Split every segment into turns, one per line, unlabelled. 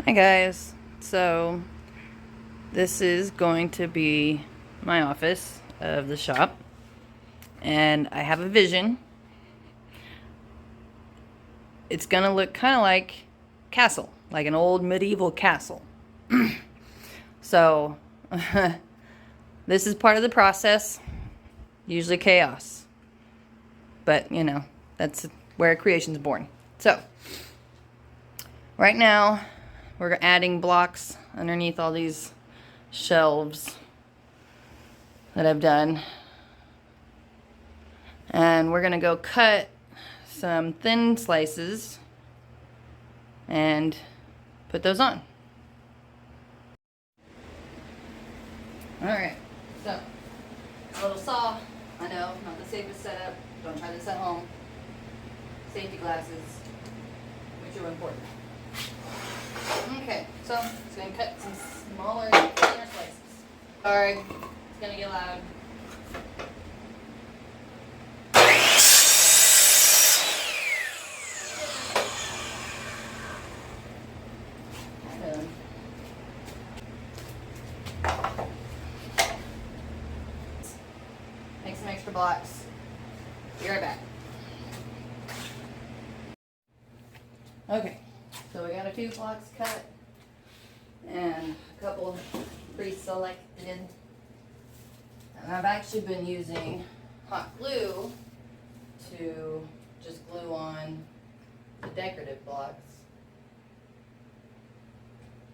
Hi guys. So this is going to be my office of the shop, and I have a vision. It's gonna look kind of like castle, like an old medieval castle. So this is part of the process, usually chaos, but you know, that's where creation's born. So right now we're adding blocks underneath all these shelves that I've done. And we're gonna go cut some thin slices and put those on. Alright, so a little saw. I know, not the safest setup. Don't try this at home. Safety glasses, which are important. Okay, so it's gonna cut some smaller, thinner slices. Sorry, it's gonna get loud. Make some extra blocks. Be right back. Okay, so we got a few blocks cut and a couple pre-selected. And I've actually been using hot glue to just glue on the decorative blocks.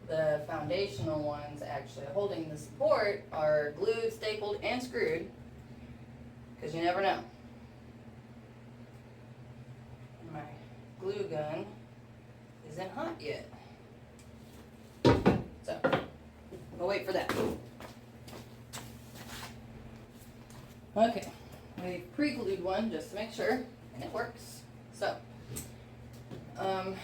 The foundational ones actually holding the support are glued, stapled, and screwed, because you never know. My glue gun isn't hot yet, so we'll wait for that. Okay, we pre-glued one just to make sure, and it works. So I've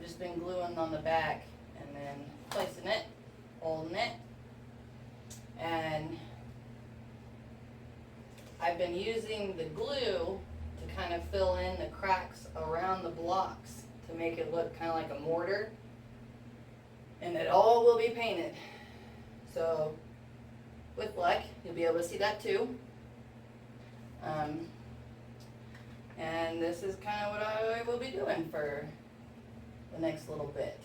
just been gluing on the back and then placing it, holding it, and I've been using the glue to kind of fill in the cracks around the blocks to make it look kind of like a mortar, and it all will be painted. So with luck, you'll be able to see that too. And this is kind of what I will be doing for the next little bit.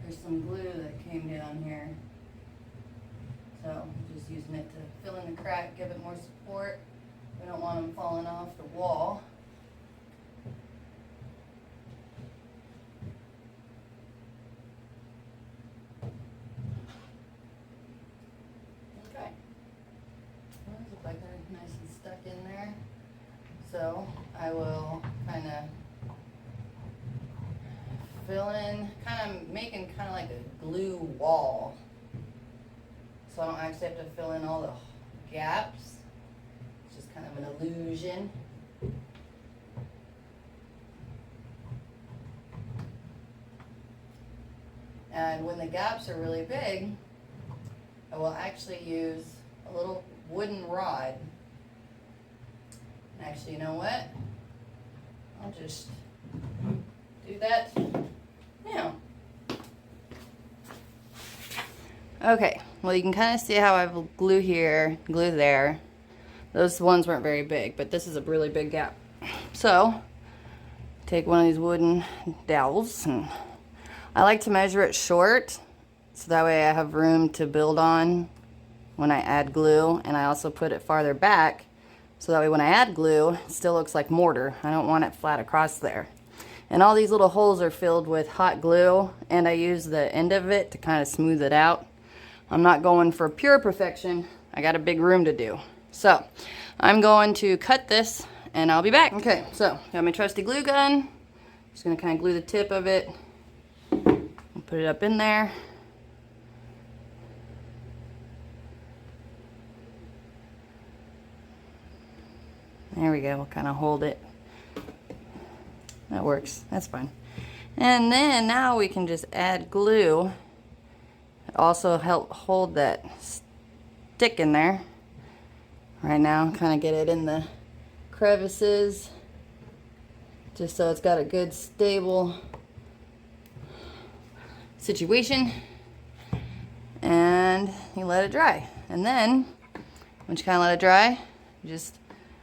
There's some glue that came down here, so I'm just using it to fill in the crack, give it more support. We don't want them falling off the wall. Okay, those look like they're nice and stuck in there, so I will kind of fill in, kind of making kind of like a glue wall, so I don't actually have to fill in all the gaps. It's just kind of an illusion. And when the gaps are really big, I will actually use a little wooden rod. Actually, you know what? I'll just do that now. Okay, well you can kind of see how I have glue here, glue there. Those ones weren't very big, but this is a really big gap. So, take one of these wooden dowels, and I like to measure it short, so that way I have room to build on when I add glue, and I also put it farther back, so that way when I add glue, it still looks like mortar. I don't want it flat across there. And all these little holes are filled with hot glue, and I use the end of it to kind of smooth it out. I'm not going for pure perfection. I got a big room to do. So I'm going to cut this and I'll be back. Okay, so got my trusty glue gun. Just gonna kind of glue the tip of it and put it up in there. There we go, we'll kind of hold it. That works, that's fine. And then now we can just add glue. It also help hold that stick in there. Right now, kind of get it in the crevices, just so it's got a good stable situation. And you let it dry. And then, once you kind of let it dry, you just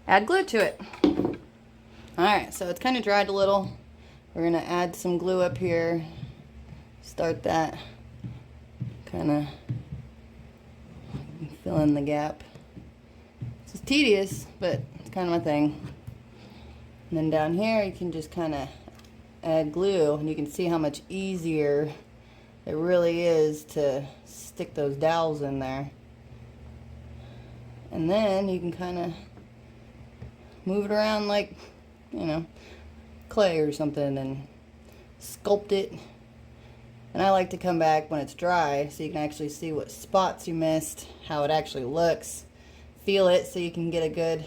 add glue to it. Alright, so it's kind of dried a little. We're going to add some glue up here. Start that. Kind of fill in the gap. It's tedious, but it's kind of my thing. And then down here you can just kind of add glue, and you can see how much easier it really is to stick those dowels in there. And then you can kind of move it around like, you know, clay or something and sculpt it. And I like to come back when it's dry so you can actually see what spots you missed, how it actually looks, feel it so you can get a good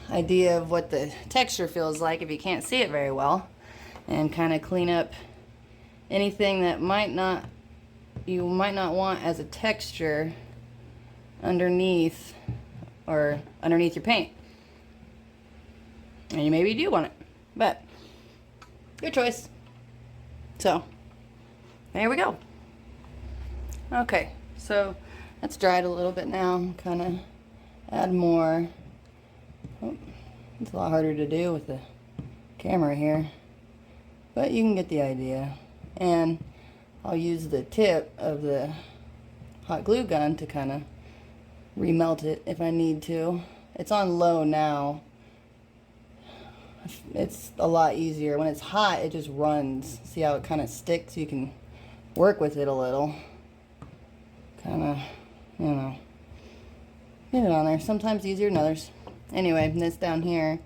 idea of what the texture feels like if you can't see it very well, and kind of clean up anything that you might not want as a texture underneath or underneath your paint. And maybe you do want it, but your choice. So there we go. Okay, so that's dried a little bit now. Kind of add more. Oh, it's a lot harder to do with the camera here, but you can get the idea. And I'll use the tip of the hot glue gun to kind of remelt it if I need to. It's on low now. It's a lot easier. When it's hot, it just runs. See how it kind of sticks? You can work with it a little. Kind of, you know, get it on there. Sometimes easier than others. Anyway, this down here,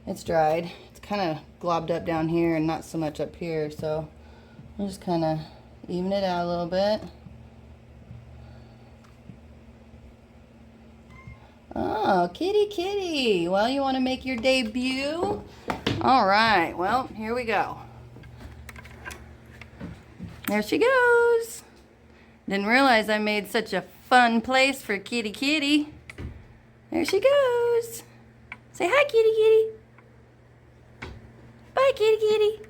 it's dried. It's kind of globbed up down here and not so much up here. So I'll just kind of even it out a little bit. Oh, kitty, kitty. Well, you want to make your debut? All right, well, here we go. There she goes. Didn't realize I made such a fun place for kitty, kitty. There she goes. Say hi, kitty, kitty. Bye, kitty, kitty.